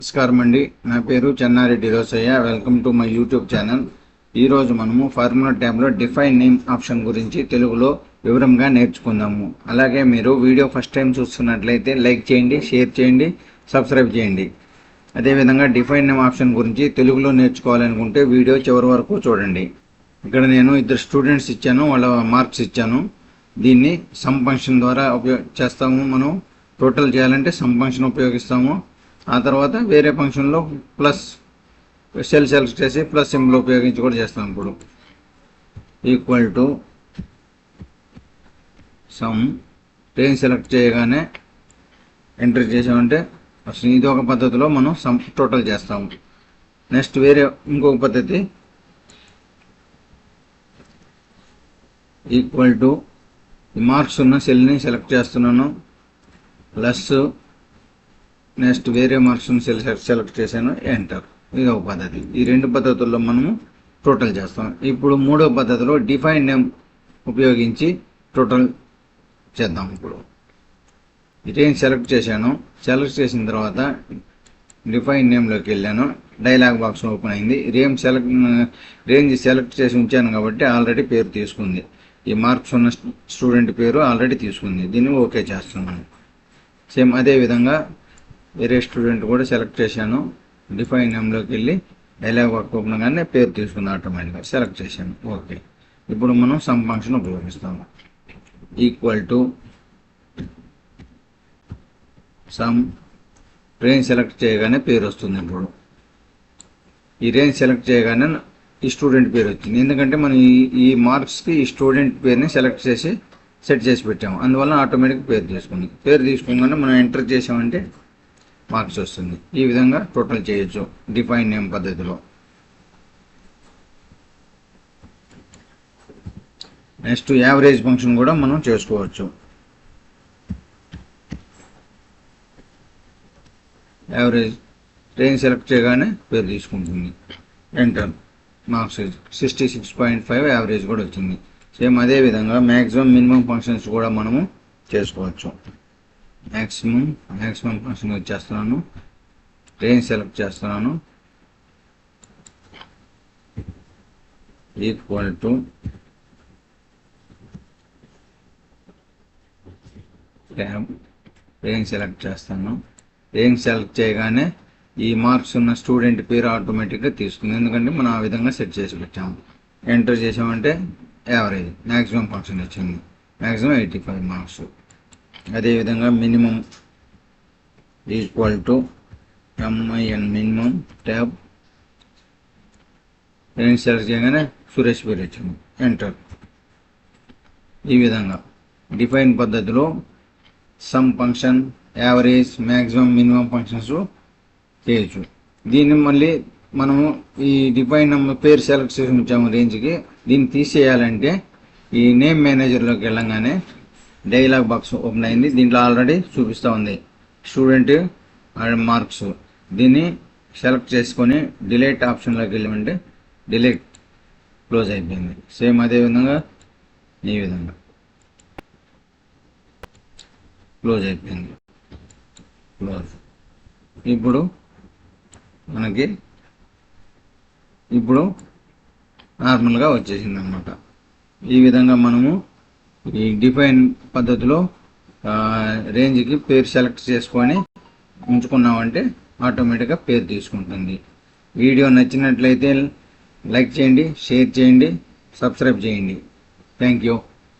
నమస్కారం అండి. నా పేరు Chennareddy Rosayya. Welcome to my YouTube channel. ఈరోజు మనము ఫార్ములా ట్యాబ్లో డిఫైన్ నేమ్ ఆప్షన్ గురించి తెలుగులో వివరంగా నేర్చుకుందాము. అలాగే మీరు వీడియో ఫస్ట్ టైం చూస్తున్నట్లయితే లైక్ చేయండి, షేర్ చేయండి, సబ్స్క్రైబ్ చేయండి. అదేవిధంగా డిఫైన్ నేమ్ ఆప్షన్ గురించి తెలుగులో నేర్చుకోవాలనుకుంటే వీడియో చివరి వరకు చూడండి. ఇక్కడ నేను ఇద్దరు స్టూడెంట్స్ ఇచ్చాను, వాళ్ళ మార్క్స్ ఇచ్చాను. దీన్ని సమ్ ఫంక్షన్ ద్వారా చేస్తాము. మనం టోటల్ చేయాలంటే సమ్ ఫంక్షన్ ఉపయోగిస్తాము. ఆ తర్వాత వేరే ఫంక్షన్లో ప్లస్ సెలెక్ట్ చేసి ప్లస్ సింబల్ ఉపయోగించి కూడా చేస్తాం. ఇప్పుడు equal to some range select చేయగానే ఎంటర్ చేసామంటే అసలు ఇది ఒక పద్ధతిలో మనం సమ్ టోటల్ చేస్తాము. నెక్స్ట్ వేరే ఇంకొక పద్ధతి ఈక్వల్ టు మార్క్స్ ఉన్న సెల్ని సెలెక్ట్ చేస్తున్నాను, ప్లస్ నెక్స్ట్ వేరే మార్క్స్ సెలెక్ట్ చేశాను, ఎంటర్. ఇది ఒక పద్ధతి. ఈ రెండు పద్ధతుల్లో మనము టోటల్ చేస్తాం. ఇప్పుడు మూడో పద్ధతిలో డిఫైన్ నేమ్ ఉపయోగించి టోటల్ చేద్దాం. ఇప్పుడు రేంజ్ సెలెక్ట్ చేశాను. సెలెక్ట్ చేసిన తర్వాత డిఫైన్ నేమ్లోకి వెళ్ళాను. డైలాగ్ బాక్స్ ఓపెన్ అయింది. రేంజ్ సెలెక్ట్ చేసి ఉంచాను కాబట్టి ఆల్రెడీ పేరు తీసుకుంది. ఈ మార్క్స్ ఉన్న స్టూడెంట్ పేరు ఆల్రెడీ తీసుకుంది. దీన్ని ఓకే చేస్తున్నాను. సేమ్ అదేవిధంగా వేరే స్టూడెంట్ కూడా సెలెక్ట్ చేశాను. డిఫైన్ నేమ్లోకి వెళ్ళి డైలాగ్ బాక్స్ ఓపెన్ కానీ పేరు తీసుకుంది ఆటోమేటిక్గా. సెలెక్ట్ చేశాను, ఓకే. ఇప్పుడు మనం సమ్ ఫంక్షన్ ఉపయోగిస్తాము. Equal to some range select చేయగానే పేరు వస్తుంది. ఇప్పుడు ఈ రేంజ్ సెలెక్ట్ చేయగానే ఈ స్టూడెంట్ పేరు వచ్చింది. ఎందుకంటే మనం ఈ మార్క్స్కి ఈ స్టూడెంట్ పేరుని సెలెక్ట్ చేసి సెట్ చేసి పెట్టాము. అందువల్ల ఆటోమేటిక్ పేరు తీసుకుంది. పేరు తీసుకోగానే మనం ఎంటర్ చేసామంటే మార్క్స్ వస్తుంది. ఈ విధంగా టోటల్ చేయొచ్చు డిఫైన్ నేమ్ పద్ధతిలో. నెక్స్ట్ యావరేజ్ ఫంక్షన్ కూడా మనం చేసుకోవచ్చు. యావరేజ్ రేంజ్ సెలెక్ట్ చేయగానే పేరు తీసుకుంటుంది, ఎంటర్. మార్క్స్ 66.5 యావరేజ్ కూడా వచ్చింది. సేమ్ అదేవిధంగా మ్యాక్సిమం మినిమం ఫంక్షన్స్ కూడా మనము చేసుకోవచ్చు. మ్యాక్సిమం ఫంక్షన్ వచ్చేస్తున్నాను, రేంజ్ సెలెక్ట్ చేస్తున్నాను, equal to tab range select చేస్తాను. రేంజ్ సెలెక్ట్ చేయగానే ఈ మార్క్స్ ఉన్న స్టూడెంట్ పేరు ఆటోమేటిక్గా తీసుకుంది. ఎందుకంటే మనం ఆ విధంగా సెట్ చేసి పెట్టాము. ఎంటర్ చేసామంటే యావరేజ్ మ్యాక్సిమం ఫంక్షన్ వచ్చింది. Maximum 85 marks. అదేవిధంగా minimum equal to MIN minimum tab range select చేయగానే సురేష్ పేరు వచ్చింది, ఎంటర్. ఈ విధంగా డిఫైన్ పద్ధతిలో sum function, average, maximum, minimum functions చేయొచ్చు. దీన్ని మళ్ళీ మనము ఈ డిఫైన్ పేరు సెలెక్ట్ చేసి ఉంచాము రేంజ్కి. దీన్ని తీసేయాలంటే ఈ నేమ్ మేనేజర్లోకి వెళ్ళంగానే డైలాగ్ బాక్స్ ఓపెన్ అయింది. దీంట్లో ఆల్రెడీ చూపిస్తూ ఉంది స్టూడెంట్ మార్క్స్. దీన్ని సెలెక్ట్ చేసుకొని డిలీట్ ఆప్షన్లోకి వెళ్ళమంటే డిలీట్, క్లోజ్ అయిపోయింది. సేమ్ అదేవిధంగా ఈ విధంగా క్లోజ్ అయిపోయింది, క్లోజ్. ఇప్పుడు నార్మల్గా వచ్చేసింది అన్నమాట. ఈ విధంగా మనము ఈ డిఫైన్ పద్ధతిలో రేంజ్కి పేరు సెలెక్ట్ చేసుకొని ఉంచుకున్నామంటే ఆటోమేటిక్గా పేరు తీసుకుంటుంది. వీడియో నచ్చినట్లయితే లైక్ చేయండి, షేర్ చేయండి, సబ్స్క్రైబ్ చేయండి. Thank you.